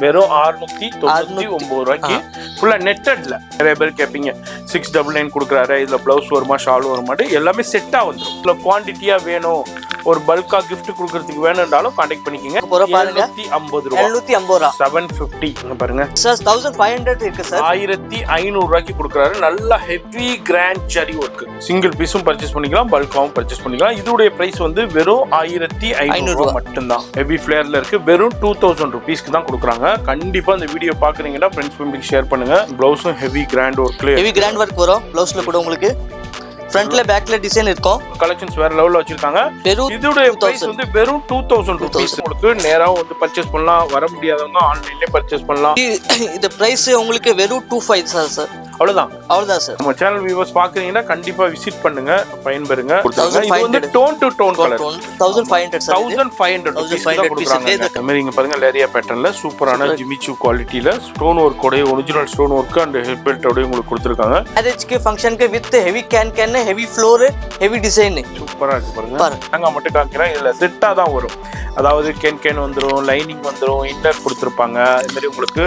வெறும் 699 ரூபாய்க்கு ஃபுல்லா நெட்டட்ல. நிறைய பேர் கேட்பீங்க 699 கொடுக்குறாரு, இதுல பிளவுஸ் வருமா ஷால் வருமாட்டு, எல்லாமே செட்டா வந்துடும். இதுல குவான்டிட்டியா வேணும், ஒரு பல்கா கிஃப்ட் கொடுக்கறதுக்கு வேணும்னாலும் கான்டாக்ட் பண்ணிக்கங்க. 750 ரூபாய் 750 இங்க பாருங்க சார். 1500 இருக்கு சார். 1500 ரூபாய்க்கு கொடுக்குறாரு. நல்ல heavy grand zari work. Single பீஸும் பர்ச்சேஸ் பண்ணிக்கலாம், பல்காவும் பர்ச்சேஸ் பண்ணிக்கலாம். இதோட பிரைஸ் வந்து வெறும் 1500 ரூபாய் மட்டும்தான். ஹெவி ஃபிளேர்ல இருக்கு. வெறும் 2000 ருபீஸ்க்கு தான் கொடுக்குறாங்க. கண்டிப்பா இந்த வீடியோ பாக்குறீங்கன்னா ஃப்ரெண்ட்ஸ் ஃபேமிலிக்கு ஷேர் பண்ணுங்க. பிளவுஸும் ஹெவி கிராண்ட் ஒர்க்ல, ஹெவி கிராண்ட் ஒர்க் வரும். பிளவுஸ்ல கூட உங்களுக்கு ஃப்ரண்ட்ல பேக்ல டிசைன் இருக்கும். கலெக்ஷன்ஸ் வேற லெவல்ல வச்சிருக்காங்க. இதோட பிரைஸ் வந்து வெறும் 2000 ருபீஸ். உங்களுக்கு நேரா வந்து பர்ச்சேஸ் பண்ணலாம், வர முடியாதவங்க ஆன்லைன்லயே பர்ச்சேஸ் பண்ணலாம். இந்த பிரைஸ் உங்களுக்கு வெறும் 25 சார். அவ்வளவுதான் சார். நம்ம சேனல் வியூவர்ஸ் பாக்குறீங்கன்னா கண்டிப்பா விசிட் பண்ணுங்க, பயன்பெறுங்க. இது வந்து tone to tone colour 1500 sir. 1500 கொடுக்குறாங்க. இந்த மாதிரி இங்க பாருங்க, லேரியா பேட்டர்ன்ல சூப்பரான ஜிமிச்சு குவாலிட்டில ஸ்டோன் ஒர்க் ஓட original stone work and head belt ஓட உங்களுக்கு கொடுத்திருக்காங்க. மேரேஜ்க்கு ஃபங்க்ஷனுக்கு with heavy can heavy flare heavy design சூப்பரா இருக்கு பாருங்க. நாங்க மட்டும் காமிக்கிறோம். இதுல செட்டா தான் வரும். அதாவது கேன் வந்துரும், லைனிங் வந்துரும், இன்னர் கொடுத்துருப்பாங்க. இது மாதிரி உங்களுக்கு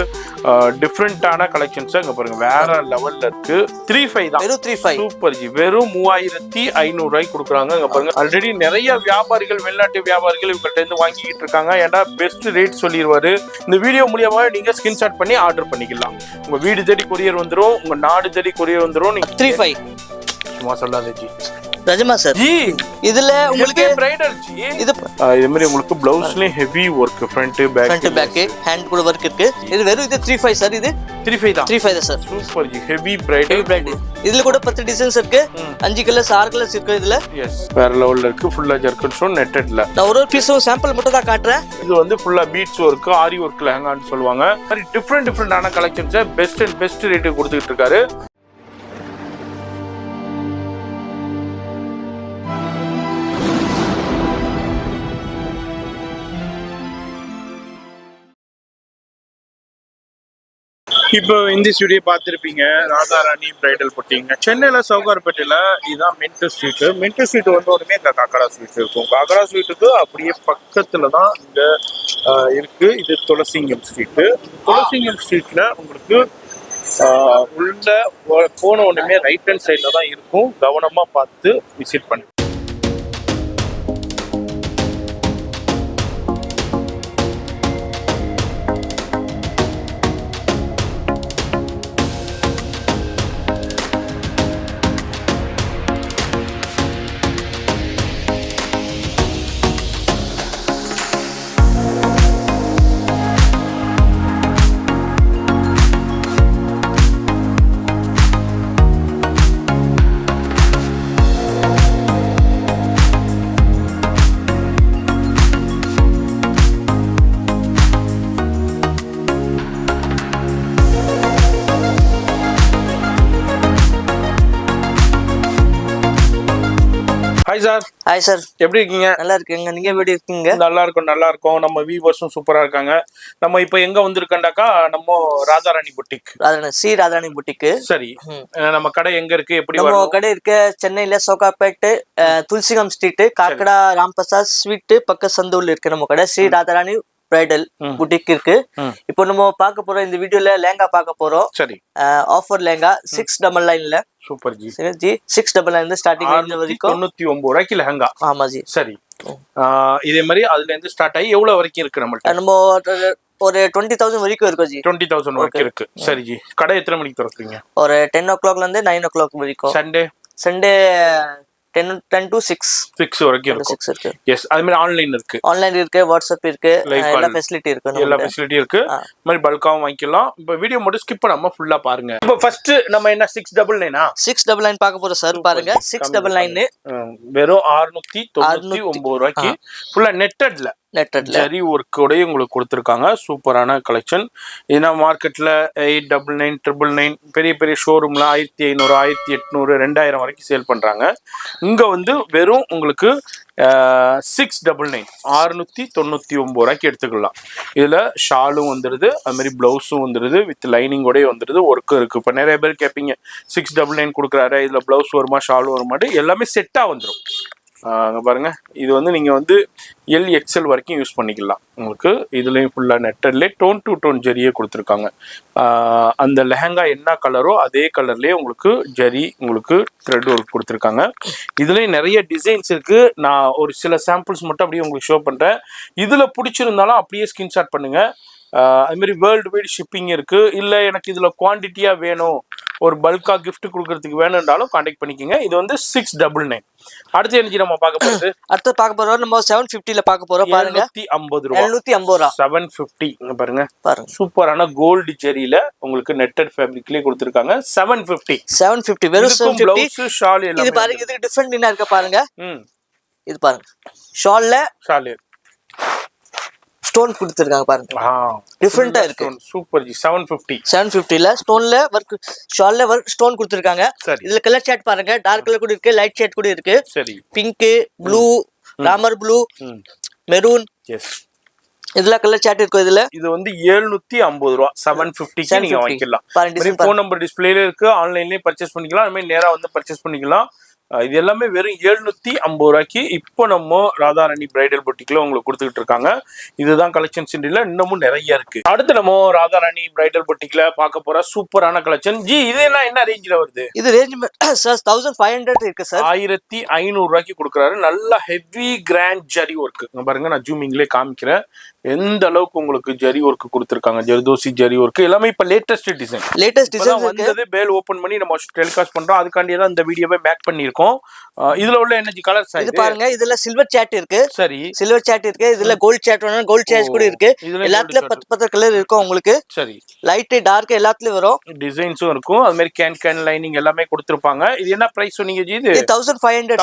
டிஃப்ரெண்டான கலெக்ஷன்ஸ் இங்க பாருங்க வேற லெவல்ல இருக்கு. 35 தான். வெறும் 35 சூப்பர் ஜி. வெறும் 3500 ரூபாய்க்கு கொடுக்குறாங்க. இங்க பாருங்க ஆல்ரெடி நிறைய வியாபாரிகள், வெளிநாட்டு வியாபாரிகள் இவங்கள்ட்ட இருந்து வாங்கிட்டு இருக்காங்க. ஏன்னா பெஸ்ட் ரேட் சொல்லிடுவாரு. இந்த வீடியோ மூலியமா நீங்க ஸ்கிரீன்ஷாட் பண்ணி ஆர்டர் பண்ணிக்கலாம். உங்க வீடு தேடி கொரியர் வந்துரும், உங்க நாடு தேடி கொரியர் வந்துரும். நீங்க 35 சும்மா சொல்லாத ஜி. ரஜமா சார் ஜி இதுல உங்களுக்கு பிரைடல் ஜி. இது மாதிரி உங்களுக்கு பிளவுஸ்லயே heavy work, front back hand கூட ஒர்க் இருக்கு. இது வெறும் இது 35 சார். இது 35 தான். 35 தான் sir. Super G. Heavy bridal. இதுல கூட 10 டிசைன்ஸ் இருக்கு. 5 கலர்ஸ் 6 கலர்ஸ் இருக்கு இதுல. எஸ், வேற லெவல்ல இருக்கு. ஃபுல்லா ஜர்க்கன் ஸ்டோன் நெட்டட்ல. நான் ஒரு பீஸும் சாம்பிள் மட்டும் தான் காட்டுறேன். இது வந்து ஃபுல்லா பீட்ஸ் ஒர்க், ஆரி ஒர்க் லெஹங்கான்னு சொல்லுவாங்க. மாதிரி டிஃப்ரெண்டான கலெக்ஷன்ஸ் பெஸ்ட் ரேட்டுக்கு கொடுத்துட்டு இருக்காரு. இப்போ இந்த வீடியோ பார்த்துருப்பீங்க, ராதாராணி பிரைடல் பொட்டிங்க. சென்னையில் சவுகார்பேட்டையில் இதுதான் மென்டல் ஸ்ட்ரீட்டு. மென்டல் ஸ்ட்ரீட் வந்த உடனே இந்த காக்கடா ஸ்வீட் இருக்கும். காக்கடா ஸ்வீட்டுக்கு அப்படியே பக்கத்தில் தான் இங்கே இருக்குது. இது துளசிங்கம் ஸ்ட்ரீட்டு. துளசிங்கம் ஸ்ட்ரீட்டில் உங்களுக்கு உள்ள போன உடனே ரைட் ஹேண்ட் சைடில் தான் இருக்கும். கவனமாக பார்த்து விசிட் பண்ணி. Hi sir. ஹாய் சார், எப்படி இருக்கீங்க? நல்லா இருக்கீங்க. நீங்க எப்படி இருக்கீங்க? நல்லா இருக்கும். நம்ம வியூவர்ஸும் சூப்பரா இருக்காங்க. நம்ம இப்போ எங்க வந்திருக்கோம்டாக்கா, நம்ம ராதாராணி புட்டிக். ராதாராணி புட்டிக். சரி, நம்ம கடை எங்க இருக்கு, எப்படி? நம்ம கடை இருக்கு சென்னையில சோகாப்பேட்டு துளசிகம் ஸ்ட்ரீட், காக்கடா ராம்பிரசாத் ஸ்வீட் பக்க சந்தூர்ல இருக்கு நம்ம கடை. ஸ்ரீ ராதாராணி பிரைடல் புட்டிக் இருக்கு. இப்போ நம்ம பார்க்க போறோம் இந்த வீடியோல லேங்கா பார்க்க போறோம். சரி, offer lehenga 699 super G. 699 starting வரைக்கும் 99 ரூபாய்க்கு லெஹங்கா. ஆமா ஜி. சரி, இதே மாதிரி அதுல இருந்து ஸ்டார்ட் ஆகி எவ்வளவு வரைக்கும் இருக்கு நம்மள்ட்ட? நம்ம ஒரு 20,000 வரைக்கும் இருக்கும் ஜி. 20,000 வரைக்கும் இருக்கு. சரி ஜி. கடை எத்தனை மணிக்கு திறக்குறீங்க? ஒரு 10 o'clock இருந்து 9 o'clock வரைக்கும். சண்டே 10 to 6 வரைக்கும் இருக்கும். எஸ், அது மாதிரி ஆன்லைன் இருக்கு, வாட்ஸ்அப் இருக்கு, எல்லா ஃபெசிலிட்டி இருக்கு. மாதிரி பல்காவும் வாங்கிக்கலாம். இப்போ வீடியோ மட்டும் ஸ்கிப் பண்ணாம ஃபுல்லா பாருங்க. இப்போ ஃபர்ஸ்ட் நம்ம என்ன 699 பார்க்க போறோம் சார். பாருங்க 699 வெறும் 699 ரூபாய்க்கு ஃபுல்லா நெட்டட்ல ஜரி ஒர்க்கோட உங்களுக்கு கொடுத்துருக்காங்க. சூப்பரான கலெக்ஷன். ஏன்னா மார்க்கெட்ல 899 999 பெரிய பெரிய ஷோரூம்ல 1500 1800 2000 வரைக்கும் சேல் பண்றாங்க. இங்க வந்து வெறும் உங்களுக்கு 699 699 ரூபாய்க்கு எடுத்துக்கலாம். இதுல ஷாலும் வந்துடுது, அது மாதிரி பிளவுஸும் வந்துடுது, வித் லைனிங்கோட வந்துடுது, ஒர்க்கும் இருக்கு. இப்போ நிறைய பேர் கேட்பீங்க 699 கொடுக்குறாரு, இதுல பிளவுஸ் வருமா ஷாலும் வருமாட்டு, எல்லாமே செட்டா வந்துடும். அங்க பாருங்க, இது வந்து நீங்க வந்து LXL வரைக்கும் யூஸ் பண்ணிக்கலாம். உங்களுக்கு இதுலயும் ஃபுல்லா நெட்டட்லேயே டோன் டு டோன் ஜரியே கொடுத்துருக்காங்க. அந்த லெஹங்கா என்ன கலரோ அதே கலர்லயே உங்களுக்கு ஜரி, உங்களுக்கு த்ரெட் ஒர்க் கொடுத்துருக்காங்க. இதுலயும் நிறைய டிசைன்ஸ் இருக்கு. நான் ஒரு சில சாம்பிள்ஸ் மட்டும் அப்படியே உங்களுக்கு ஷோ பண்றேன். இதுல பிடிச்சிருந்தாலும் அப்படியே ஸ்கிரீன்ஷாட் பண்ணுங்க. அது மாதிரி வேர்ல்டு வைட் ஷிப்பிங் இருக்கு. இல்ல எனக்கு இதுல குவான்டிட்டியா வேணும், ஒரு பல்கா கிஃப்ட் கொடுக்கறதுக்கு வேணும்னாலும் கான்டாக்ட் பண்ணிக்கோங்க. இது வந்து 699. அடுத்து என்ன நம்ம பார்க்க போறது? அடுத்து பார்க்க போறோம் நம்ம 750ல பார்க்க போறோம். பாருங்க, 750 ரூபாய். 750 ரூபாய் 750. இங்க பாருங்க, சூப்பரான கோல்டு ஜெரியில உங்களுக்கு நெட்டட் ஃபேப்ரிக்லயே கொடுத்திருக்காங்க. 750 வெறும் 750. ப்ளவுஸ் ஷால் எல்லாம் இது பாருங்க, இதுக்கு டிஃபரெண்ட் என்ன இருக்கு பாருங்க. இது பாருங்க, ஷால் ஸ்டோன் கொடுத்திருக்காங்க பாருங்க, டிஃபரெண்டா இருக்கு. சூப்பர் ஜி. 750ல ஸ்டோன்ல வர்க், ஷால்ல வர்க் ஸ்டோன் கொடுத்திருக்காங்க. இதுல கலர் ஷேட் பாருங்க, டார்க் கலர் கூட இருக்கு, லைட் ஷேட் கூட இருக்கு. சரி, pink, blue, Ramar blue, maroon. Yes, இதுல கலர் சாட் இருக்கும். இதுல இது வந்து 750 ரூபாய். 750க்கு நீங்க வாங்கிக்கலாம். ஃபோன் நம்பர் டிஸ்ப்ளேல இருக்கு. ஆன்லைன்லயே பர்ச்சேஸ் பண்ணிக்கலாம், அது மாதிரி நேரா வந்து பர்ச்சேஸ் பண்ணிக்கலாம். இது எல்லாமே வெறும் 750 ரூபாய்க்கு இப்போ நம்ம ராதாராணி பிரைடல் பொட்டிக்ல உங்களுக்கு கொடுத்துக்கிட்டு இருக்காங்க. இதுதான் கலெக்ஷன்ஸ் இண்டில, இன்னமும் நிறைய இருக்கு. அடுத்து நம்ம ராதாராணி பிரைடல் பொட்டிக்ல பார்க்க போற சூப்பரான கலெக்ஷன். ஜி, இது என்ன ரேஞ்சில வருது? இது ரேஞ்ச் சார் 1500 இருக்கு சார். 1500 ரூபாய்க்கு கொடுக்குறாரு. நல்ல ஹெவி கிராண்ட் ஜரி ஒர்க். பாருங்க, நான் ஜூமிங்லேயே காமிக்கிறேன் எந்த அளவுக்கு உங்களுக்கு ஜரி ஒர்க் கொடுத்துருக்காங்க. ஜர்தோசி ஜரி ஒர்க் எல்லாமே இப்ப லேட்டஸ்ட் டிசைன் வந்தது. பேல் ஓபன் பண்ணி நம்ம டெலிகாஸ்ட் பண்றோம். அதுக்காண்டியே தான் இந்த வீடியோவை மேக் பண்ணிருக்கோம். இதுல உள்ள எனர்ஜி கலர்ஸ் இது பாருங்க. இதுல சில்வர் சாட் இருக்கு. சரி, சில்வர் சாட் இருக்கு. இதுல கோல்ட் சாட் வேணும், கோல்ட் சாட் கூட இருக்கு. எல்லாத்துல 10 கலர் இருக்கும் உங்களுக்கு. சரி, லைட் டார்க் எல்லாத்துலயும் வரும். டிசைன்ஸும் இருக்கும். அது மாதிரி கேன் லைனிங் எல்லாமே கொடுத்திருப்பாங்க. இது என்ன பிரைஸ் சொன்னீங்க ஜி? இது 1500.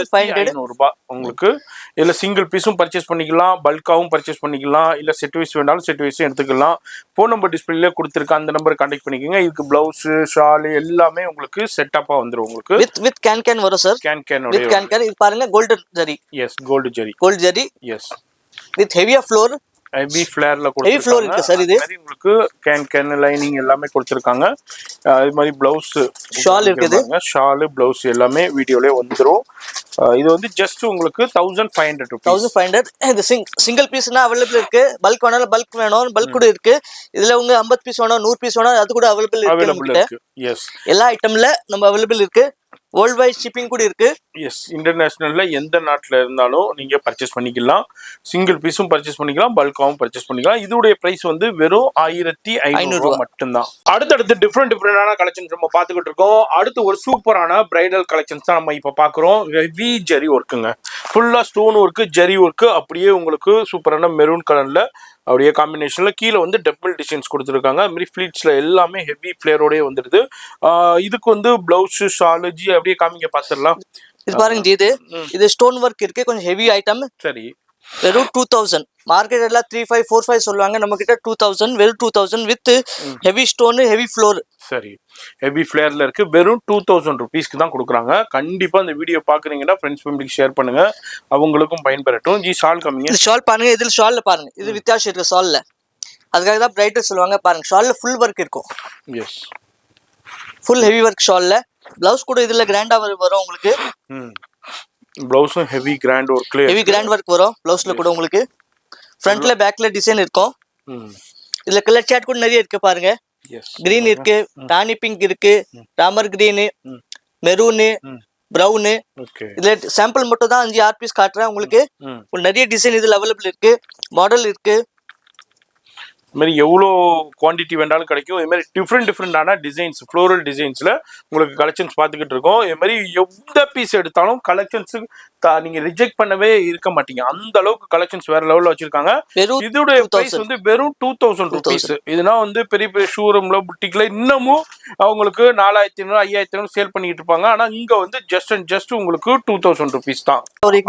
1500 ரூபாய் உங்களுக்கு. இதுல சிங்கிள் பீஸும் பர்ச்சேஸ் பண்ணிக்கலாம், பல்காவும் பர்ச்சேஸ் பண்ணிக்கலாம், இல்ல செட் வைஸ் வேணாலும் செட் வைஸும் எடுத்துக்கலாம். ஃபோன் நம்பர் டிஸ்பிளேல கொடுத்துருக்க அந்த நம்பர் கான்டாக்ட் பண்ணிக்கோங்க. இதுக்கு பிளவுஸ், ஷால் எல்லாமே உங்களுக்கு செட்டப்பா வந்துரும். உங்களுக்கு வித் கேன் வரும் சார். கேன் இது பாருங்க, golden zari. Yes, gold zari. Yes, with ஹெவியா ஃப்ளோர், ஹெவி ஃபிளேர்ல ஹெவி ஃப்ளோர் இருக்கு சார். இது உங்களுக்கு கேன் லைனிங் எல்லாமே கொடுத்திருக்காங்க. அது மாதிரி பிளவுஸ், ஷால் இருக்குது. ஷால், பிளவுஸ் எல்லாமே வீடியோலயே வந்துரும். இது வந்து ஜஸ்ட் உங்களுக்கு 1500 ரூபாய். 1500. இது சிங்கிள் பீஸ்னா அவைலபிள் இருக்கு. பல்க் வேணாலும் பல்க் வேணும், பல்க் கூட இருக்கு. இதுல உங்க 50 பீஸ் வேணும், 100 பீஸ் வேணும், அது கூட அவைலபிள் இருக்கு. எஸ், எல்லா ஐட்டம்ல நம்ம அவைலபிள் இருக்கு. வேர்ல்ட் வைட் ஷிப்பிங் கூட இருக்கு. எஸ், இன்டர்நேஷனல்ல எந்த நாட்டுல இருந்தாலும் நீங்க பர்ச்சேஸ் பண்ணிக்கலாம். சிங்கிள் பீஸும் பர்ச்சேஸ் பண்ணிக்கலாம், பல்காவும் பர்ச்சேஸ் பண்ணிக்கலாம். இதோடைய பிரைஸ் வந்து வெறும் 1500 ரூபாய் மட்டும்தான். அடுத்தடுத்து டிஃப்ரெண்டான கலெக்ஷன்ஸ் நம்ம பார்த்துக்கிட்டு இருக்கோம். அடுத்து ஒரு சூப்பரான பிரைடல் கலெக்ஷன்ஸ் தான் நம்ம இப்ப பாக்குறோம். ஹெவி ஜரி ஒர்க்குங்க, ஃபுல்லா ஸ்டோன் ஒர்க்கு, ஜரி ஒர்க்கு. அப்படியே உங்களுக்கு சூப்பரான மெரூன் கலர்ல அப்படியே காம்பினேஷன்ல கீழே வந்து டபுள் டிசைன்ஸ் கொடுத்துருக்காங்க. அது மாதிரி ஃபிளீட்ஸ்ல எல்லாமே ஹெவி ஃபிளேரோடய வந்துடுது. இதுக்கு வந்து பிளவுஸ், ஷால், ஜி அப்படியே காமிங்க பார்த்துடலாம். இது பாருங்க ஜி, இது ஸ்டோன் ஒர்க் இருக்கு, கொஞ்சம் ஹெவி ஐட்டம். சரி, வெறும் 2000. மார்க்கெட் எல்லாம் 3500 4500 சொல்லுவாங்க, நம்ம கிட்ட 2000. வெறும் 2000 with heavy stone, heavy floor. சரி, ஹெவி ஃபிளேர்ல இருக்கு. வெறும் 2000 ருபீஸ்க்கு தான் கொடுக்குறாங்க. கண்டிப்பா இந்த வீடியோ பாக்குறீங்கன்னா ஃப்ரெண்ட்ஸ் ஃபேமிலிக்கு ஷேர் பண்ணுங்க, அவங்களுக்கும் பயன்பெறட்டும். ஜி, ஷால் காமிங்க. ஷால் பாருங்க, இதுல ஷால்ல பாருங்க, இது வித்தியாசம் இருக்கு ஷால்ல. அதுக்காக தான் பிரைடல் சொல்லுவாங்க. பாருங்க, ஷால்ல ஃபுல் ஒர்க் இருக்கும். எஸ், ஃபுல் ஹெவி ஒர்க் ஷால்ல. பிளவுஸ் கூட இதுல கிராண்டா வரும் உங்களுக்கு. பிளவுஸும் ஹெவி கிராண்ட் ஒர்க்ல, ஹெவி கிராண்ட் ஒர்க் வரும் பிளவுஸ்ல கூட உங்களுக்கு. ஃப்ரண்ட்ல பேக்ல டிசைன் இருக்கும். இதுல கலர் சாட் கூட நிறைய இருக்கு பாருங்க. கிரீன் இருக்கு, டானி பிங்க் இருக்கு, ராமர் கிரீன், மெரூன், பிரவுன். இதுல சாம்பிள் மட்டும் தான் 5-6 பீஸ் காட்டுறேன் உங்களுக்கு. நிறைய டிசைன் இதுல அவைலபிள் இருக்கு, மாடல் இருக்கு. இது மாதிரி எவ்வளோ குவான்டிட்டி வேண்டாலும் கிடைக்கும். இது மாதிரி டிஃப்ரெண்டான டிசைன்ஸ், ஃப்ளோரல் டிசைன்ஸில் உங்களுக்கு கலெக்ஷன்ஸ் பார்த்துக்கிட்டு இருக்கோம். இது மாதிரி எந்த பீஸ் எடுத்தாலும் கலெக்ஷன்ஸு நீங்கள் ரிஜெக்ட் பண்ணவே இருக்க மாட்டீங்க. அந்த அளவுக்கு கலெக்ஷன்ஸ் வேற லெவலில் வச்சிருக்காங்க. இதோடைய பிரைஸ் வந்து வெறும் 2000 ருபீஸ். இதுனா வந்து பெரிய பெரிய ஷோரூம்ல, புட்டிக்ல இன்னமும் அவங்களுக்கு 4500 5500 சேல் பண்ணிட்டு இருப்பாங்க. ஆனால் இங்கே வந்து ஜஸ்ட் உங்களுக்கு 2000 ருபீஸ் தான்.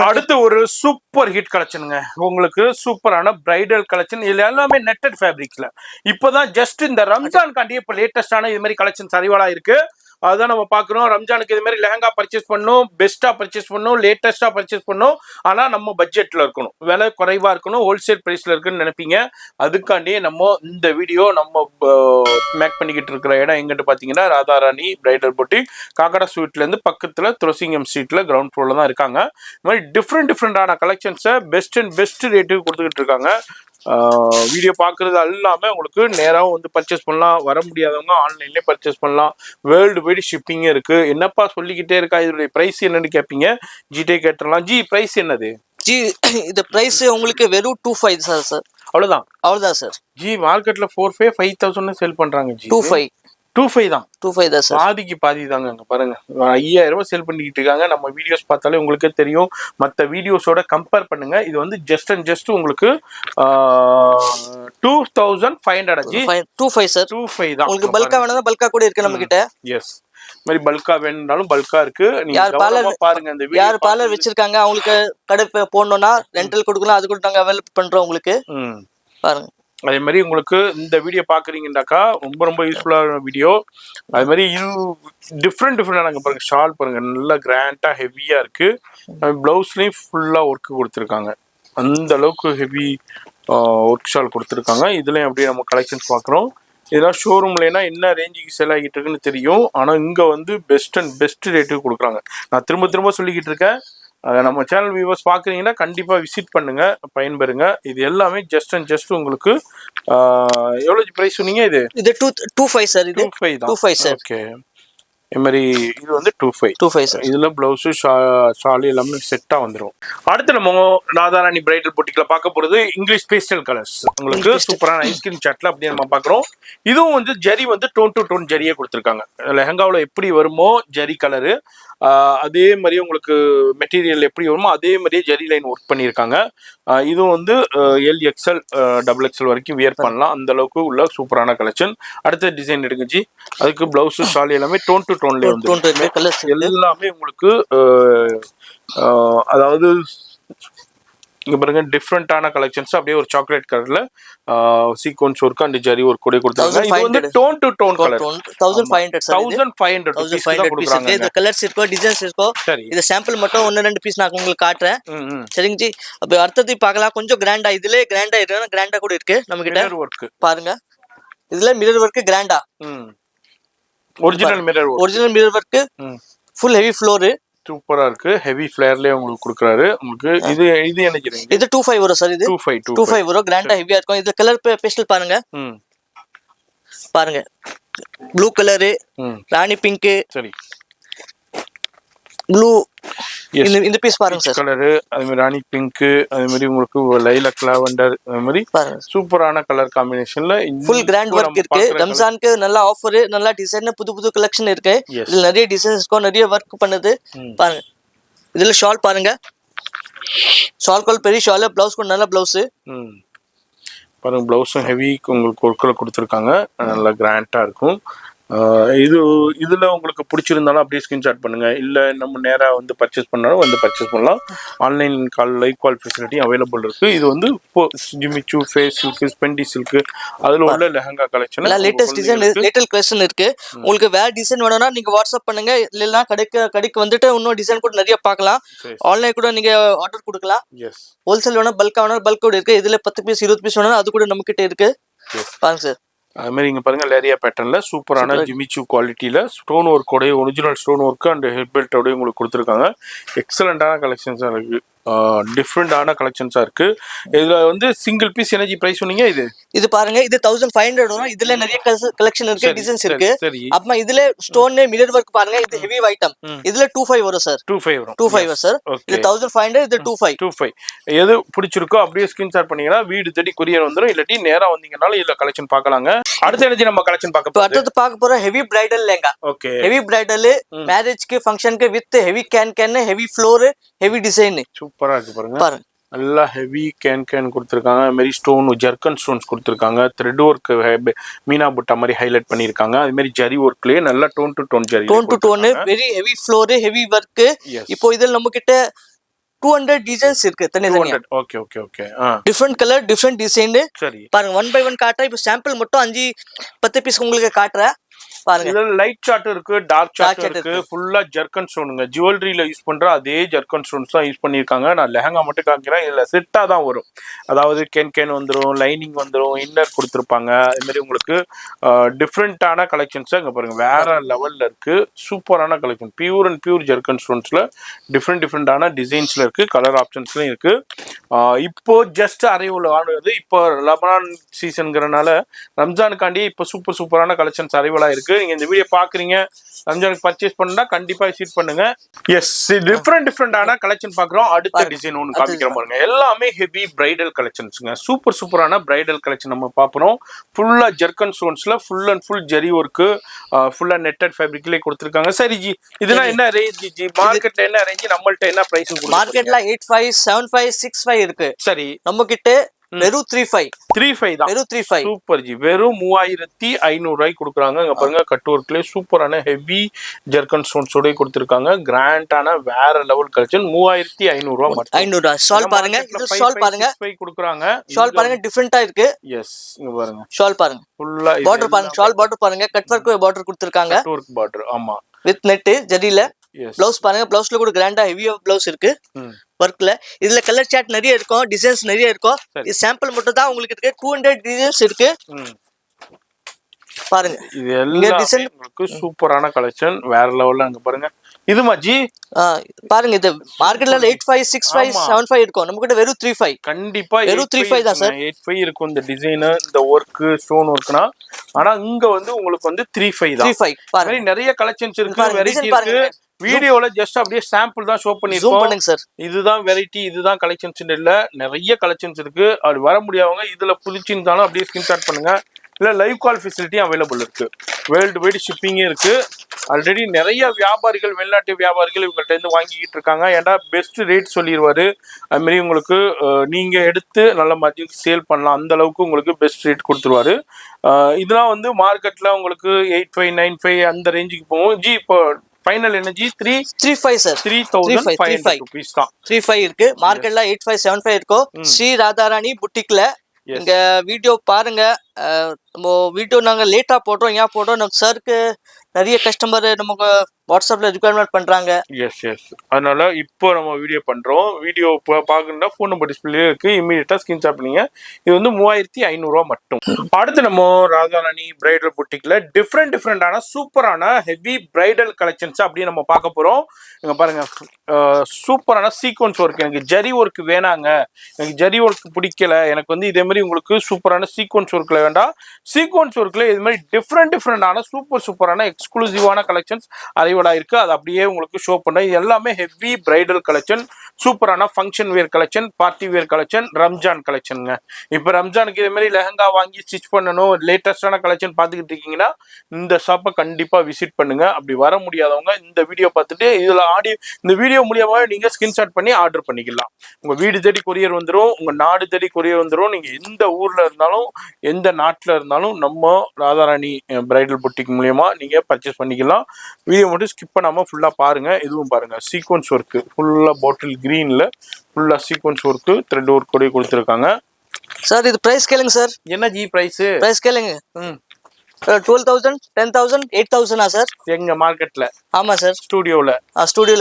அடுத்து ஒரு சூப்பர் ஹிட் கலெக்ஷனுங்க, உங்களுக்கு சூப்பரான பிரைடல் கலெக்ஷன். இது எல்லாமே நெட்டட் ஃபேப்ரிக்ஸ்ல. இப்போதான் ஜஸ்ட் இந்த ரம்ஜான் காண்டி இப்ப லேட்டஸ்டான இது மாதிரி கலெக்ஷன்ஸ் அறிவாளா இருக்கு. அதுதான் நம்ம பார்க்குறோம். ரம்ஜானுக்கு இது மாதிரி லெஹங்கா பர்ச்சேஸ் பண்ணணும், பெஸ்ட்டாக பர்ச்சேஸ் பண்ணணும், லேட்டஸ்ட்டாக பர்ச்சேஸ் பண்ணணும். ஆனால் நம்ம பட்ஜெட்டில் இருக்கணும், விலை குறைவாக இருக்கணும், ஹோல்சேல் ப்ரைஸில் இருக்குன்னு நினைப்பீங்க. அதுக்காண்டியே நம்ம இந்த வீடியோ நம்ம மேக் பண்ணிக்கிட்டு இருக்கிற இடம் எங்கிட்ட பார்த்தீங்கன்னா ராதாராணி பிரைடல் பொட்டிக், காக்கடா ஸ்வீட்லேருந்து பக்கத்தில் துளசிங்கம் ஸ்ட்ரீட்டில் கிரவுண்ட் ஃப்ளோரில் தான் இருக்காங்க. இந்த மாதிரி டிஃப்ரெண்டான கலெக்ஷன்ஸை பெஸ்ட் ரேட்டுக்கு கொடுத்துக்கிட்டு இருக்காங்க. வீடியோ பார்க்குறது எல்லாமே உங்களுக்கு நேராகவும் வந்து பர்ச்சேஸ் பண்ணலாம், வர முடியாதவங்க ஆன்லைன்லேயே பர்ச்சேஸ் பண்ணலாம். வேர்ல்டு வைடு ஷிப்பிங்கே இருக்குது. என்னப்பா சொல்லிக்கிட்டே இருக்கா, இதோடைய ப்ரைஸ் என்னன்னு கேட்பீங்க, ஜிடே கேட்டுடலாம். ஜி ப்ரைஸ் என்னது? ஜி இந்த ப்ரைஸ் உங்களுக்கு வெறும் 25 சார். அவ்வளோதான் சார். ஜி மார்க்கெட்டில் 4,500 5,000 சேல் பண்ணுறாங்க. ஜி 25 தான். 25 தான் சார். பாதிக்கு பாதி தாங்க. அங்கே பாருங்க 5,000 சேல் பண்ணிக்கிட்டு இருக்காங்க. நம்ம வீடியோஸ் பார்த்தாலே உங்களுக்கே தெரியும். மற்ற வீடியோஸோட கம்பேர் பண்ணுங்க. இது வந்து ஜஸ்ட் உங்களுக்கு 2,500 ஜி. 25 சார். 25 தான். உங்களுக்கு பல்கா வேணா பல்கா கூட இருக்கு நம்ம கிட்ட. எஸ், மாதிரி பல்கா வேணும்னாலும் பல்கா இருக்கு. நீங்க பாருங்க இந்த வீடியோ. யார் பார்லர் வச்சிருக்காங்க அவங்களுக்கு கடை போடணும்னா ரெண்டல் கொடுக்கலாம், அது கூட நாங்க அவைலபிள் பண்றோம் உங்களுக்கு. பாருங்க. அதே மாதிரி உங்களுக்கு இந்த வீடியோ பாக்குறீங்கன்னாக்கா ரொம்ப யூஸ்ஃபுல்லான வீடியோ. அது மாதிரி டிஃப்ரெண்டாக பாருங்க. ஷால் பாருங்க, நல்லா கிராண்டா ஹெவியா இருக்கு. பிளவுஸ்லயும் ஃபுல்லா ஒர்க் கொடுத்துருக்காங்க. அந்த அளவுக்கு ஹெவி ஒர்க் ஷால் கொடுத்துருக்காங்க. இதுலயும் அப்படியே நம்ம கலெக்ஷன்ஸ் பாக்குறோம். இதெல்லாம் ஷோரூம்லனா என்ன ரேஞ்சுக்கு செல் ஆகிட்டு இருக்குன்னு தெரியும். ஆனா இங்க வந்து பெஸ்ட் ரேட்டுக்கு கொடுக்குறாங்க. நான் திரும்ப சொல்லிக்கிட்டு இருக்கேன். நம்ம சேனல் வியூவர்ஸ் பார்க்குறீங்கன்னா கண்டிப்பாக விசிட் பண்ணுங்க, பயன்பெறுங்க. இது எல்லாமே ஜஸ்ட் உங்களுக்கு எவ்வளோ ப்ரைஸ் சொன்னீங்க? இது 25 சார். இது 25 சார். ஓகே. இது மாதிரி இது வந்து 25 சார். இதில் ப்ளவுஸு ஷாலு எல்லாமே செட்டாக வந்துடும். அடுத்து நம்ம ராதாராணி பிரைடல் பொட்டிக்ல பார்க்க போகிறது இங்கிலீஷ் பேஸ்டல் கலர்ஸ். உங்களுக்கு சூப்பரான ஐஸ்கிரீம் சாட்ல அப்படியே நம்ம பார்க்குறோம். இதுவும் வந்து ஜரி வந்து டோன் டு டோன் ஜரியே கொடுத்துருக்காங்க. லெஹங்காவில் எப்படி வருமோ ஜரி கலரு, அதே மாதிரி உங்களுக்கு மெட்டீரியல் எப்படி வருமோ அதே மாதிரியே ஜரி லைன் ஒர்க் பண்ணியிருக்காங்க. இதுவும் வந்து LXL XXL வரைக்கும் வியர் பண்ணலாம். அந்த அளவுக்கு உள்ள சூப்பரான கலெக்ஷன். அடுத்த டிசைன் எடுங்க ஜி. அதுக்கு பிளவுஸ் ஷால் எல்லாமே டோன் டு டோன்லேயே வந்து எல்லாமே உங்களுக்கு அதாவது இங்க பாருங்க டிஃப்ரெண்டான கலெக்ஷன்ஸ். அப்படியே ஒரு சாக்லேட் கலர்ல sequence work and zari work கூட கொடுத்தாங்க. இது வந்து tone to tone colour 1500 sir. 1500 piece. இந்த கலர்ஸ் இருக்கோ, டிசைன்ஸ் இருக்கோ. இது சாம்பிள் மட்டும் 1-2 பீஸ் நான் உங்களுக்கு காட்டுறேன். சரிங்க ஜி. அப்ப அடுத்தது பார்க்கலாம். கொஞ்சம் கிராண்டா, இதுல கிராண்டா இருக்கு, கிராண்டா கூட இருக்கு நம்ம கிட்ட. ஒர்க் பாருங்க. இதுல மிரர் ஒர்க் கிராண்டா, original mirror work, full heavy floor. சூப்பரா இருக்கு. ஹெவி ஃபிளேர்லயே உங்களுக்கு கொடுக்குறாரு. உங்களுக்கு இது என்ன சொல்றீங்க? இது 25 வரும் சார். இது 25 வரும். கிராண்டா ஹெவியா இருக்கும். இது கலர் பேஸ்டல் பாருங்க. பாருங்க, ப்ளூ கலரு, ராணி பிங்க், சரி ப்ளூ. இந்த பீஸ் பாருங்க சார். கலரு அதே மாதிரி ராணி பிங்க், அதே மாதிரி உங்களுக்கு லைலாக் லாவெண்டர், அதே மாதிரி சூப்பரான கலர் காம்பினேஷன்ல ஃபுல் கிராண்ட் ஒர்க் இருக்கு. ரம்ஜானுக்கு நல்ல ஆஃபர், நல்ல டிசைன், புது கலெக்ஷன் இருக்கு. இதுல நிறைய டிசைன்ஸ் இருக்கும், நிறைய ஒர்க் பண்ணுது. பாருங்க. இதுல ஷால் பாருங்க. ஷால் கோல் பெரிய ஷால், பிளவுஸ் கூட நல்ல பிளவுஸ். பாருங்க, பிளவுஸும் ஹெவி உங்களுக்கு ஒர்க்கில் கொடுத்துருக்காங்க. நல்லா கிராண்டா இருக்கும். இதுல உங்களுக்கு பிடிச்சிருந்தாலும் அப்படியே ஸ்கிரீன்ஷாட் பண்ணுங்க. இல்ல நம்ம நேரா வந்து பர்ச்சேஸ் பண்ணாலும் வந்து பர்ச்சேஸ் பண்ணலாம். ஆன்லைன் லைவ் கால் ஃபெசிலிட்டி அவைலபிள் இருக்கு. இது வந்து ஜிமிச்சு, ஃபேஸ் சில்க், ஸ்பெண்டி சில்க், அதுல உள்ள lehenga collection latest design, latest collection இருக்கு. உங்களுக்கு வேற டிசைன் வேணும்னா நீங்க வாட்ஸ்அப் பண்ணுங்க. இல்லைன்னா கடைக்கு வந்துட்டு இன்னும் டிசைன் கூட நிறைய பார்க்கலாம். ஆன்லைன் கூட நீங்க ஆர்டர் கொடுக்கலாம். ஹோல்சேல் வேணும், பல்கா வேணும், பல்க் கூட இருக்கு. இதுல 10 பீஸ் 20 பீஸ் வேணும், அது கூட நம்ம கிட்ட இருக்கு. பாருங்க சார். அது மாதிரி இங்க பாருங்க, லேரியா பேட்டர்ன்ல சூப்பரான ஜிமிச்சு குவாலிட்டியில ஸ்டோன் ஒர்க்கோட original stone work and head பெல்ட்டோட உங்களுக்கு கொடுத்துருக்காங்க. எக்ஸலண்டான கலெக்ஷன்ஸா இருக்கு. டிஃப்ரெண்டான கலெக்ஷன்ஸா இருக்கு. இதுல வந்து சிங்கிள் பீஸ் எனர்ஜி பிரைஸ் சொன்னீங்க. இது பாருங்க, இது 1500 வரும். இதுல நிறைய கலெக்ஷன் இருக்கு, டிசைன்ஸ் இருக்கு. அப்புறமா இதுல ஸ்டோன் மிரர் ஒர்க் பாருங்க. இது ஹெவி ஐட்டம். இதுல 25 வரும் சார். 25 சார். இது 1500, இது 25. எது பிடிச்சிருக்கோ அப்படியே ஸ்கிரீன்ஷாட் பண்ணீங்கன்னா வீடு தேடி கொரியர் வந்துடும். இல்லாட்டி நேரா வந்தீங்கனாலும் இதுல கலெக்ஷன் பார்க்கலாங்க. அடுத்த எனர்ஜி நம்ம கலெக்ஷன் அடுத்து பார்க்க போறோம் heavy bridal lehenga. Okay. Heavy bridal மேரேஜ்க்கு ஃபங்க்ஷனுக்கு with heavy can, heavy flare, heavy design. சூப்பரா இருக்கு பாருங்க. நல்லா ஹெவி கேன் கொடுத்துருக்காங்க. அது மாதிரி ஸ்டோன் ஜர்க்கன் ஸ்டோன்ஸ் கொடுத்துருக்காங்க. த்ரெட் ஒர்க் மீனா புட்டா மாதிரி ஹைலைட் பண்ணிருக்காங்க. அது மாதிரி ஜரி ஒர்க்லயே நல்லா tone to tone very heavy flare, heavy work. இப்போ இதுல நம்ம கிட்ட 200 டிசைன்ஸ் இருக்கு தனித்தனியா. Okay. Different colour, different design. சரி, பாருங்க 1 by 1 காட்டுறேன். இப்போ சாம்பிள் மட்டும் 5-10 பீஸ் உங்களுக்கு காட்டுறேன். பாருங்க இதுல லைட் சார்ட் இருக்கு, டார்க் சார்ட் இருக்கு. ஃபுல்லா ஜர்கன் ஸ்டோனுங்க. ஜுவல்லரியில யூஸ் பண்ற அதே ஜர்கன் ஸ்டோன்ஸ் தான் யூஸ் பண்ணிருக்காங்க. நான் லெஹங்கா மட்டும் காமிக்கிறேன். இதுல செட்டா தான் வரும். அதாவது கேன் வந்துரும், லைனிங் வந்துரும், இன்னர் கொடுத்துருப்பாங்க. அது மாதிரி உங்களுக்கு டிஃப்ரெண்டான கலெக்ஷன்ஸ் இங்க பாருங்க, வேற லெவல்ல இருக்கு. சூப்பரான collection, pure and pure zircon ஸ்டோன்ஸ்ல டிஃப்ரெண்டான டிசைன்ஸ்ல இருக்கு, கலர் ஆப்ஷன்ஸ்லயும் இருக்கு. இப்போ ஜஸ்ட் அரைவல் ஆனது. இப்போ ரமலான் சீசன்ங்கிறனால ரம்ஜானுக்காண்டி இப்போ சூப்பரான கலெக்ஷன்ஸ் அரைவலா இருக்கு. நீங்க இந்த வீடியோ பாக்குறீங்க, ரம்ஜானுக்கு பர்ச்சேஸ் பண்ணா கண்டிப்பா விசிட் பண்ணுங்க. எஸ், டிஃப்ரெண்டான கலெக்ஷன் பாக்குறோம். அடுத்த டிசைன் ஒன்று காமிக்கிற பாருங்க. எல்லாமே ஹெவி பிரைடல் கலெக்ஷன்ஸ்ங்க. சூப்பரான பிரைடல் கலெக்ஷன் நம்ம பாக்குறோம். ஃபுல்லா ஜர்கன் ஸ்டோன்ஸ்ல full and full zari work, ஃபுல்லா நெட்டட் ஃபேப்ரிக்லயே கொடுத்துருக்காங்க. சரி ஜி, இதெல்லாம் என்ன ரேஞ்ச் ஜி? மார்க்கெட்ல என்ன ரேஞ்ச், நம்மள்ட்ட என்ன பிரைஸ்? மார்க்கெட்ல 85, 75, 65 இருக்கு. சரி, நம்ம கிட்ட வெறும் 35 தான். வெறும் 35. சூப்பர் ஜி, வெறும் 3500 ரூபாய்க்கு கொடுக்குறாங்க. இங்க பாருங்க, கட் ஒர்க்லயே சூப்பரான ஹெவி ஜர்கன் ஸ்டோன்ஸோட கொடுத்துருக்காங்க. கிராண்டான வேற லெவல் கலெக்ஷன். 3500 ரூபாய் மட்டும். 500 ரூபாய். ஷால் பாருங்க, இது ஷால் பாருங்க, கொடுக்குறாங்க. ஷால் பாருங்க, டிஃபரெண்டா இருக்கு. எஸ், இங்க பாருங்க, ஷால் பாருங்க, ஃபுல்லா பார்டர் பாருங்க, ஷால் பார்டர் பாருங்க, கட் ஒர்க் பார்டர் கொடுத்திருக்காங்க. கட் ஒர்க் பார்டர், ஆமா, வித் நெட் ஜரியில. ப்ளவுஸ் பாருங்க, ப்ளவுஸ்ல கூட கிராண்டா ஹெவியா ப்ளவுஸ் இருக்கு ஒர்க்ல. இதுல கலர் சார்ட் நிறைய இருக்கும், டிசைன்ஸ் நிறைய இருக்கும். இது சாம்பிள் மட்டும் தான் உங்களுக்கு இருக்கு. 200 டிசைன்ஸ் இருக்கு பாருங்க. இது எல்லாமே உங்களுக்கு சூப்பரான கலெக்ஷன், வேற லெவல்ல. அங்க பாருங்க, இதுமா ஜி பாருங்க, இது மார்க்கெட்ல 85, 65, 75 இருக்கும். நம்ம கிட்ட வெறும் 35. கண்டிப்பா வெறும் 35 தான் சார். 85 இருக்கும் இந்த டிசைன், இந்த ஒர்க், ஸ்டோன் ஒர்க்னா. ஆனா இங்க வந்து உங்களுக்கு வந்து 35 தான். 35 பாருங்க, நிறைய கலெக்ஷன்ஸ் இருக்கு, வெரைட்டி இருக்கு. வீடியோல ஜஸ்ட் அப்படியே சாம்பிள் தான் ஷோ பண்ணிருக்கோம் சார். இதுதான் வெரைட்டி, இதுதான் கலெக்ஷன்ஸ் இல்ல, நிறைய கலெக்ஷன்ஸ் இருக்கு. அப்படி வர முடியாதவங்க இதுல புடிச்சிருந்தாலும் அப்படியே ஸ்கிரீன்ஷாட் பண்ணுங்க. இல்ல லைவ் கால் ஃபெசிலிட்டியும் அவைலபிள் இருக்கு. வேர்ல்டு வைடு ஷிப்பிங்கே இருக்கு. ஆல்ரெடி நிறைய வியாபாரிகள், வெளிநாட்டு வியாபாரிகள் இவங்கள்ட்ட இருந்து வாங்கிக்கிட்டு இருக்காங்க. ஏன்னா பெஸ்ட் ரேட் சொல்லிடுவாரு. அது மாதிரி உங்களுக்கு நீங்க எடுத்து நல்ல மார்ஜின் சேல் பண்ணலாம். அந்த அளவுக்கு உங்களுக்கு பெஸ்ட் ரேட் கொடுத்துருவாரு. இதெல்லாம் வந்து மார்க்கெட்ல உங்களுக்கு 85, 95 அந்த ரேஞ்சுக்கு போகும். ஜி இப்போ ஃபைனல் எனர்ஜி 35 சார். 3500 rupees தான். 35 இருக்கு. மார்க்கெட்ல 85, 75 இருக்கும். ஸ்ரீ ராதாராணி புட்டிக்ல இங்க வீடியோ பாருங்க. நம்ம வீடியோ நாங்க லேட்டா போட்டோம். ஏன் போட்டோம், நம்ம சாருக்கு நிறைய கஸ்டமர் நமக்கு வாட்ஸ்அப்ல ரிக்வயர்மெண்ட் பண்றாங்க. எஸ் எஸ், அதனால இப்போ நம்ம வீடியோ பண்றோம். வீடியோ பார்க்கணும்னா ஃபோன் நம்பர் டிஸ்பிளே இருக்கு, இமீடியட்டா ஸ்கிரீன்ஷாட் பண்ணீங்க. இது வந்து 3500 ரூபாய் மட்டும். அடுத்து நம்ம ராதாராணி பிரைடல் புட்டிக்ல டிஃப்ரெண்டான சூப்பரான ஹெவி பிரைடல் கலெக்ஷன்ஸ் அப்படியே நம்ம பார்க்க போறோம். இங்க பாருங்க, சூப்பரான சீக்வன்ஸ் ஒர்க். எனக்கு ஜரி ஒர்க் வேணாங்க, எனக்கு ஜரி ஒர்க் பிடிக்கல, எனக்கு வந்து இதே மாதிரி உங்களுக்கு சூப்பரான சீக்வன்ஸ் ஒர்க்ல வேண்டாம். சீக்வன்ஸ் ஒர்க்ல இது மாதிரி டிஃப்ரெண்டான சூப்பரான எக்ஸ்க்ளூசிவான கலெக்ஷன்ஸ் அரைவலா இருக்கு. அது அப்படியே உங்களுக்கு ஷோ பண்ண. இது எல்லாமே ஹெவி பிரைடல் கலெக்ஷன், சூப்பரான function wear collection, party wear collection, Ramzan கலெக்ஷனுங்க. இப்போ ரம்ஜானுக்கு இதே மாதிரி லெஹங்கா வாங்கி ஸ்டிச் பண்ணணும், லேட்டஸ்டான கலெக்ஷன் பார்த்துக்கிட்டு இருக்கீங்கன்னா இந்த ஷாப்பை கண்டிப்பா விசிட் பண்ணுங்க. அப்படி வர முடியாதவங்க இந்த வீடியோ பார்த்துட்டு இதுல இந்த வீடியோ மூலியமாக நீங்க ஸ்கிரீன்ஷாட் பண்ணி ஆர்டர் பண்ணிக்கலாம். உங்க வீடு தேடி கொரியர் வந்துடும், உங்க நாடு தேடி கொரியர் வந்துடும். நீங்க எந்த ஊர்ல இருந்தாலும் எந்த நாட்டுல இருந்தாலும் நம்ம ராதாராணி பிரைடல் புட்டிக் மூலியமா நீங்க பர்ச்சேஸ் பண்ணிக்கலாம். வீடியோ மட்டும் ஸ்கிப் பண்ணாம ஃபுல்லா பாருங்க. இதுவும் பாருங்க, சீக்வன்ஸ் ஒர்க் ஃபுல்லா பாட்டில் கிரீன்ல ஃபுல்லா சீக்வன்ஸ் ஒர்க், த்ரெட் ஒர்க் கூட கொடுத்துருக்காங்க. சார் இது பிரைஸ் கேளுங்க சார். என்ன ஜி பிரைஸ்? பிரைஸ் கேளுங்க. 12,000, 10,000, 8,000 சார் எங்க மார்க்கெட்ல? ஆமா சார். ஸ்டுடியோல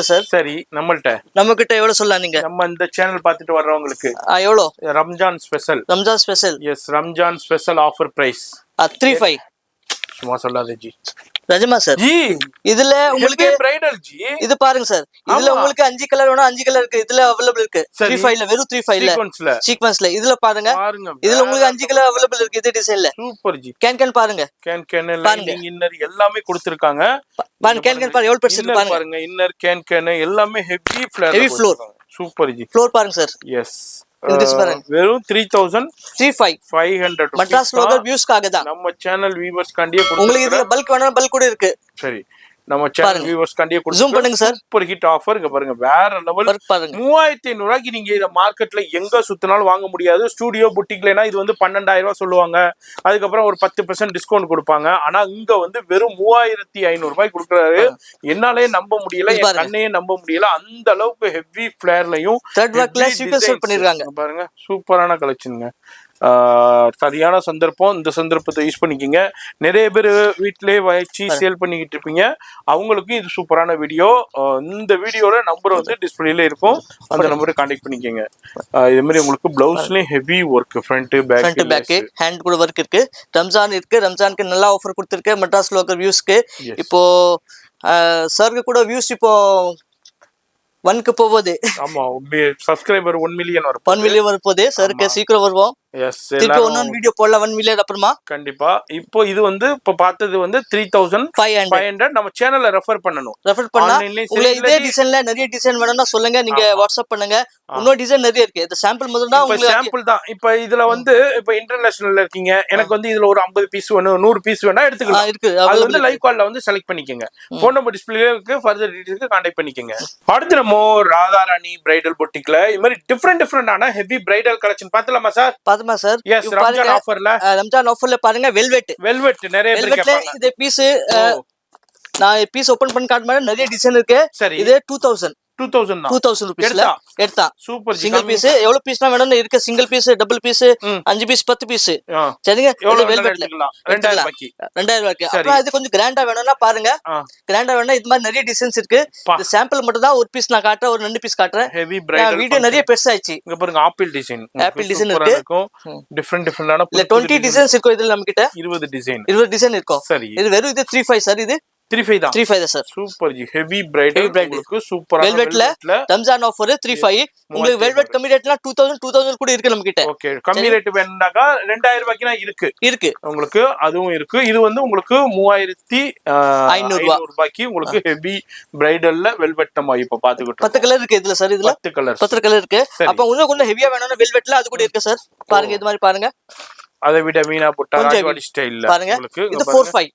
சார். சரி, நம்ம கிட்ட எவ்வளவு சொல்லலாம் நீங்க? நம்ம இந்த சேனல் பார்த்துட்டு வர்றவங்களுக்கு எவ்வளவு? Ramzan special. Yes, Ramzan special offer price 35. சும்மா சொல்லாதே ஜி. நிஜமா சார். ஜி இதுல உங்களுக்கு பிரைடல் ஜி, இது பாருங்க சார். இதுல உங்களுக்கு 5 கலர் வேணும், 5 கலர் இருக்கு. இதுல அவைலபிள் இருக்கு. 35ல வெறும் 35ல சீக்வென்ஸ்ல. இதுல பாருங்க, இதுல உங்களுக்கு 5 கலர் அவைலபிள் இருக்கு. இது டிசைன்ல சூப்பர் ஜி. கேன் பாருங்க, கேன் லைனிங் இன்னர் எல்லாமே கொடுத்திருக்காங்க. பாருங்க கேன் பாருங்க எவ்வளவு பெருசு இருக்கு பாருங்க. இன்னர் கேன் எல்லாமே heavy floor. Super G. Floor பாருங்க சார். எஸ், வெறும் 3,500 மெட்ராஸ் லோகல் வியூஸ்க்காக தான். நம்ம சேனல் வியூவர்ஸ் காண்டியே உங்களுக்கு இதுல பல்க் வேணா பல்க் கூட இருக்கு. சரி, நம்ம சேனல் வியூவர்ஸ் காண்டியே ஜூம் பண்ணுங்க சார். Super hit offer. இங்க பாருங்க, வேற லெவல். 3500 ரூபாய்க்கு நீங்க இத மார்க்கெட்ல எங்க சுத்தினாலும் வாங்க முடியாது. ஸ்டுடியோ புட்டிக்லனா இது வந்து 12,000 ரூபாய் சொல்லுவாங்க. அதுக்கப்புறம் ஒரு 10% டிஸ்கவுண்ட் கொடுப்பாங்க. ஆனா இங்க வந்து வெறும் 3,500 ரூபாய் கொடுக்குறாரு. என்னாலே நம்ப முடியல, என் கண்ணையே நம்ப முடியல. அந்த அளவுக்கு ஹெவி ஃபிளேர்லயும் த்ரெட் வர்க்ல சீக்வென்ஸ் பண்ணிருக்காங்க. பாருங்க, சூப்பரான கலெக்ஷனுங்க. சரியான சந்தர்ப்பம். இந்த சந்தர்ப்பத்தை யூஸ் பண்ணிக்கிங்க. நிறைய பேர் வீட்டிலேயே வச்சு சேல் பண்ணிக்கிட்டு இருப்பீங்க, அவங்களுக்கு இது சூப்பரான வீடியோ. இந்த வீடியோல நம்பர் வந்து டிஸ்பிளேல இருக்கும், அந்த நம்பரை கான்டாக்ட் பண்ணிக்கோங்க. இது மாதிரி உங்களுக்கு பிளவுஸ்லயும் heavy work, front back hand கூட ஒர்க் இருக்கு. ரம்ஜான் இருக்கு, ரம்ஜானுக்கு நல்லா ஆஃபர் கொடுத்துருக்கு மெட்ராஸ்ல இருக்கிற வியூஸ்க்கு. இப்போ சருக்கு கூட வியூஸ் இப்போ 1க்கு போகுது. ஆமா, சப்ஸ்கிரைபர் 1 மில்லியன் வரும். 1 மில்லியன் வரப்போகுது சருக்கு, சீக்கிரம் வருவோம். திருப்பி இன்னொரு வீடியோ போடலாம் 1 மில்லியன் அப்புறமா. கண்டிப்பா. இப்போ இது வந்து இப்போ பார்த்தது வந்து 3500 நம்ம சேனல்ல ரெஃபர் பண்ணணும். ரெஃபர் பண்ணா உங்களுக்கு இதே டிசைன்ல நிறைய டிசைன் வேணும்னா சொல்லுங்க, நீங்க வாட்ஸ்அப் பண்ணுங்க. இன்னொரு டிசைன் நிறைய இருக்கு. இது சாம்பிள் மட்டும் தான், உங்களுக்கு சாம்பிள் தான். இப்போ இதுல வந்து இப்போ இன்டர்நேஷனல்ல இருக்கீங்க, எனக்கு வந்து இதுல ஒரு 50 பீஸ் வேணும், 100 பீஸ் வேணா எடுத்துக்கலாம். இருக்கு. அது வந்து லைவ் கால்ல வந்து செலக்ட் பண்ணிக்கங்க. ஃபோன் நம்பர் டிஸ்ப்ளேல இருக்கு, ஃபர்தர் டீடைல்ஸ்க்கு கான்டாக்ட் பண்ணிக்கங்க. அடுத்து நம்ம ராதாராணி பிரைடல் பொட்டிக்ல இது மாதிரி டிஃபரெண்டான ஹெவி பிரைடல் கலெக்ஷன் பார்த்தலாமா சார்? பாத்துமா சார்? எஸ், ரம்ஜான் ஆஃபர்ல. ரம்ஜான் ஆஃபர்ல பாருங்க, வெல்வெட் நிறைய பேர் கேட்பாங்க. இது பீஸ் நான் பீஸ் ஓபன் பண்ணி காட்டுறேன். நிறைய டிசைன் இருக்கு. இது 2000 rupeesல எடுத்தா. சூப்பர். சிங்கிள் பீஸ் எவ்வளவு பீஸ்னா வேணும்னு இருக்கு. Single piece, double piece, 5 piece, 10 piece. சரிங்க, வெல்வெட்ல 2000 ரூபாய்க்கு. அப்புறம் இது கொஞ்சம் கிராண்டா வேணும்னா பாருங்க, கிராண்டா வேணும்னா இது மாதிரி நிறைய டிசைன்ஸ் இருக்கு. இந்த சாம்பிள் மட்டும் தான் ஒரு பீஸ் நான் காட்டுறேன், ஒரு 2 பீஸ் காட்டுறேன். ஹெவி பிரைடல் வீடியோ நிறைய பெருசாயிச்சு. இங்க பாருங்க, ஆப்பிள் டிசைன் இருக்கு. டிஃபரெண்டான இல்ல 20 டிசைன்ஸ் இருக்கும் இதுல. நம்ம கிட்ட 20 டிசைன் இருக்கும். சரி, இது வெறும் இது 35 சார். இது 35 தான். 35 தான் sir. Super G. Heavy bridal உங்களுக்கு சூப்பரா வெல்வெட்ல ரம்ஜான் ஆஃபர் 35. உங்களுக்கு வெல்வெட் கம்மி ரேட்னா 2000 கூட இருக்கு நம்ம கிட்ட. ஓகே, கம்மி ரேட் வேணும்னாக்கா 2000 ரூபாய்க்கு இருக்கு உங்களுக்கு. அதுவும் இருக்கு. இது வந்து உங்களுக்கு 3500 ரூபாய்க்கு உங்களுக்கு ஹெவி பிரைடல்ல வெல்வெட் நம்ம இப்ப பாத்துக்கிட்டு 10 கலர் இருக்கு இதுல சார். இதுல 10 கலர் இருக்கு. அப்ப இன்னும் கொஞ்சம் ஹெவியா வேணும்னா வெல்வெட்ல அது கூட இருக்கு சார். பாருங்க, இது மாதிரி பாருங்க. அதை விட மீனா புட்டா ராஜவாடி ஸ்டைல்ல பாருங்க. இது 45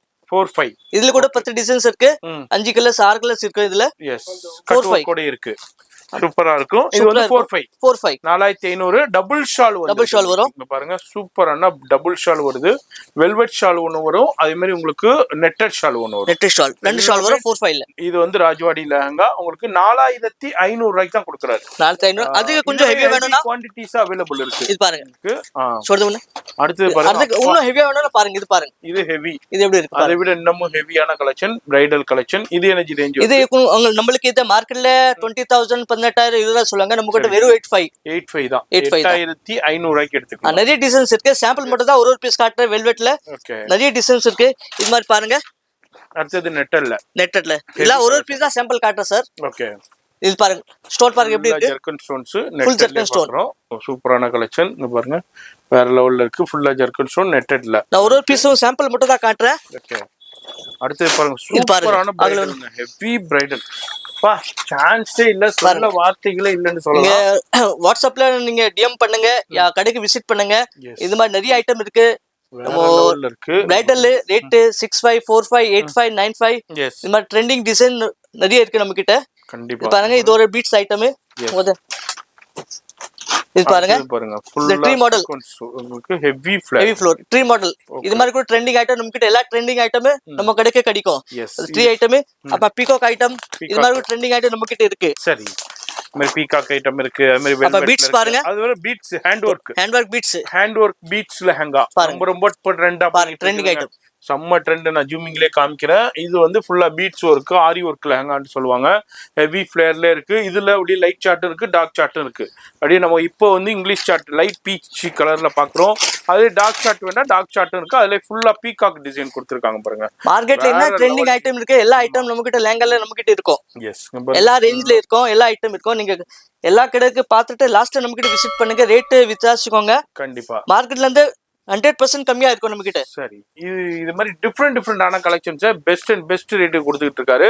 இதுல கூட 10 டிசைன்ஸ் இருக்கு. 5 கலர்ஸ் 6 கலர்ஸ் இருக்கு இதுல. எஸ், 45 கூட இருக்கு. சூப்பரா இருக்கும். இது வந்து 45 4500 டபுள் ஷால் வரும். இங்க பாருங்க, சூப்பரான டபுள் ஷால் வருது. வெல்வெட் ஷால் ஒன்னு வரும், அதே மாதிரி உங்களுக்கு நெட்டட் ஷால் ஒன்னு வரும். நெட்டட் ஷால் 2 ஷால் வரும் 45ல. இது வந்து ராஜவாடி லெஹங்கா உங்களுக்கு 4500 ரூபாய்க்கு தான் கொடுக்கறாரு. 4500. அதுக்கு கொஞ்சம் ஹெவியா வேணும்னா குவாண்டிட்டிஸ் அவேலபிள் இருக்கு. இது பாருங்க. சொல்லுங்க. அடுத்து பாருங்க, அதுக்கு இன்னும் ஹெவியா வேணும்னா பாருங்க. இது பாருங்க, இது ஹெவி. இது எப்படி இருக்கு? அதை விட இன்னமும் ஹெவியான கலெக்ஷன், பிரைடல் கலெக்ஷன். இது எனர்ஜி ரேஞ்ச். இது நம்மளுக்கு இந்த மார்க்கெட்ல 20000 18,000 இதுதான் சொல்லுவாங்க. நம்ம கிட்ட வெறும் 85 தான். 8500 ரூபாய்க்கு எடுத்துக்கலாம். நிறைய டிசைன்ஸ் இருக்கு. சாம்பிள் மட்டும் தான் ஒரு பீஸ் காட்டுறேன். வெல்வெட்ல நிறைய டிசைன்ஸ் இருக்கு. இது மாதிரி பாருங்க. அடுத்து நெட்டட்ல இல்ல ஒரு பீஸ் தான் சாம்பிள் காட்டுறேன் சார். ஓகே, இது பாருங்க. ஸ்டோன் பாருங்க எப்படி இருக்கு. ஜர்க்கன் ஸ்டோன்ஸ், ஃபுல் ஜர்க்கன் ஸ்டோன். சூப்பரான கலெக்ஷன். இங்க பாருங்க, வேற லெவல்ல இருக்கு. ஃபுல்லா ஜர்க்கன் ஸ்டோன் நெட்டட்ல. நான் ஒரு பீஸும் சாம்பிள் மட்டும் தான் காட்டுறேன். ஓகே, அடுத்து பாருங்க, சூப்பரான பிரைடல், ஹெவி பிரைடல். பா, சான்ஸே இல்ல, சொல்ல வார்த்தைகளே இல்லன்னு சொல்லலாம். வாட்ஸ்அப்ல நீங்க டிஎம் பண்ணுங்க, கடைக்கு விசிட் பண்ணுங்க. இது மாதிரி நிறைய ஐட்டம் இருக்கு. Bridal rate 65 45 85 95. இது மாதிரி ட்ரெண்டிங் டிசைன் நிறைய இருக்கு நம்ம கிட்ட. கண்டிப்பா பாருங்க, இது ஒரு பீட்ஸ் ஐட்டம். இது பாருங்க, இந்த ட்ரீ மாடல் உங்களுக்கு ஹெவி ஃப்ளோர் ட்ரீ மாடல். இது மாதிரி கூட ட்ரெண்டிங் ஐட்டம் நம்ம கிட்ட எல்லா ட்ரெண்டிங் ஐட்டம் நம்ம கடைக்கு கிடைக்கும். ட்ரீ ஐட்டம், அப்ப பீகாக் ஐட்டம், இது மாதிரி கூட ட்ரெண்டிங் ஐட்டம் நம்ம கிட்ட இருக்கு. சரி, மாதிரி பீகாக் ஐட்டம் இருக்கு. அது மாதிரி வெல்வெட் பீட்ஸ் பாருங்க. அது ஒரு beads hand work beads lehenga ரொம்ப ட்ரெண்டா பாருங்க. ட்ரெண்டிங் ஐட்டம் செம்ம ட்ரெண்ட். நான் ஜூமிங்லேயே காமிக்கிறேன். இது வந்து ஃபுல்லா பீட்ஸ் ஒர்க், ஆரி ஒர்க் லெஹங்கான்னு சொல்லுவாங்க. ஹெவி ஃபிளேர்ல இருக்கு. இதுல அப்படியே லைட் சார்ட்டும் இருக்கு, டார்க் சார்ட்டும் இருக்கு. அப்படியே நம்ம இப்போ வந்து இங்கிலீஷ் சார்ட் லைட் பீச் கலர்ல பாக்குறோம். அது டார்க் சார்ட் வேணா டார்க் சார்ட்டும் இருக்கு. அதுல ஃபுல்லா பீகாக் டிசைன் கொடுத்துருக்காங்க பாருங்க. மார்க்கெட்ல என்ன ட்ரெண்டிங் ஐட்டம் இருக்கு, எல்லா ஐட்டம் நம்ம கிட்ட லெஹங்கால நம்ம கிட்ட இருக்கும். எல்லா ரேஞ்ச்ல இருக்கும், எல்லா ஐட்டம் இருக்கும். நீங்க எல்லா கடைக்கு பார்த்துட்டு லாஸ்ட் நம்ம கிட்ட விசிட் பண்ணுங்க. ரேட் வித்தியாசிக்கோங்க. கண்டிப்பா மார்க்கெட்ல இருந்து 100% கம்மியா இருக்கும் நம்ம கிட்ட. சரி, இது மாதிரி டிஃபரெண்டான collections best and best rate கொடுத்துட்டு இருக்காரு.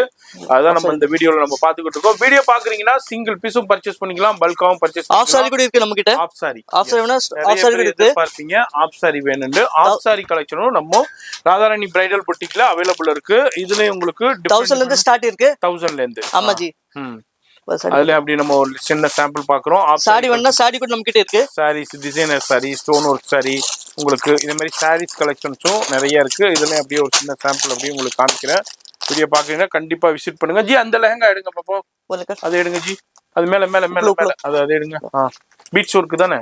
அதான் நம்ம இந்த வீடியோல நம்ம பாத்துக்கிட்டு இருக்கோம். வீடியோ பாக்குறீங்கன்னா சிங்கிள் பீஸும் பர்ச்சேஸ் பண்ணிக்கலாம், பல்காவும் பர்ச்சேஸ் பண்ணிக்கலாம். ஆஃப் சாரி கூட இருக்கு நம்ம கிட்ட. ஆஃப் சாரி வேணா ஆஃப் சாரி கூட இருக்கு. பாத்தீங்க, ஆஃப் சாரி வேணும்னு ஆஃப் சாரி கலெக்ஷனும் நம்ம ராதாராணி பிரைடல் பொட்டிக்ல அவைலபிள் இருக்கு. இதுல உங்களுக்கு 1000 ல இருந்து ஸ்டார்ட் இருக்கு. 1000 ல இருந்து. ஆமா ஜி. அதுல அப்படி நம்ம ஒரு சின்ன சாம்பிள் பாக்குறோம். சாரி வேணா சாரி கூட நம்ம கிட்ட இருக்கு. Saris, designer sari, stone work sari, உங்களுக்கு இந்த மாதிரி சாரீஸ் கலெக்ஷன்ஸும் நிறைய இருக்கு. இதுல அப்படியே ஒரு சின்ன சாம்பிள் அப்படியே உங்களுக்கு காமிக்கிறேன். வீடியோ பாக்குறீங்கன்னா கண்டிப்பா விசிட் பண்ணுங்க. ஜி, அந்த லெஹங்கா எடுங்க பாப்போம். அது எடுங்க ஜி, அது மேல மேல மேல மேல அது எடுங்க. பீட்ஸ் ஒர்க் தானே?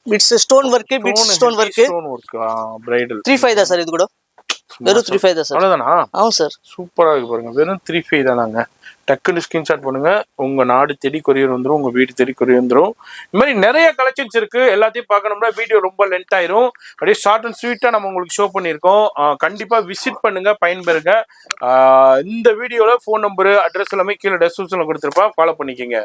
Bits stone work stone work bridal 3.5 தான் சார் இது கூட வெறும் 3.5 தான் சார் அவ்வளவுதானா ஆமா சார் சூப்பரா இருக்கு பாருங்க வெறும் 3.5 தானாங்க டக்குன்னு ஸ்கிரீன்ஷாட் பண்ணுங்க உங்க நாடு தேடி கொரியர் வந்துடும் உங்க வீடு தேடி கொரியர் வந்துடும் இந்த மாதிரி நிறைய கலெக்ஷன்ஸ் இருக்கு எல்லாத்தையும் பார்க்கணும்னா வீடியோ ரொம்ப லென்த் ஆயிரும் அப்படியே ஷார்ட் அண்ட் ஸ்வீட்டா நம்ம உங்களுக்கு ஷோ பண்ணியிருக்கோம் கண்டிப்பா விசிட் பண்ணுங்க பயன்பெறுங்க இந்த வீடியோல ஃபோன் நம்பரு அட்ரஸ் எல்லாமே கீழே டெஸ்கிரிப்ஷன்ல கொடுத்துருப்பா ஃபாலோ பண்ணிக்கோங்க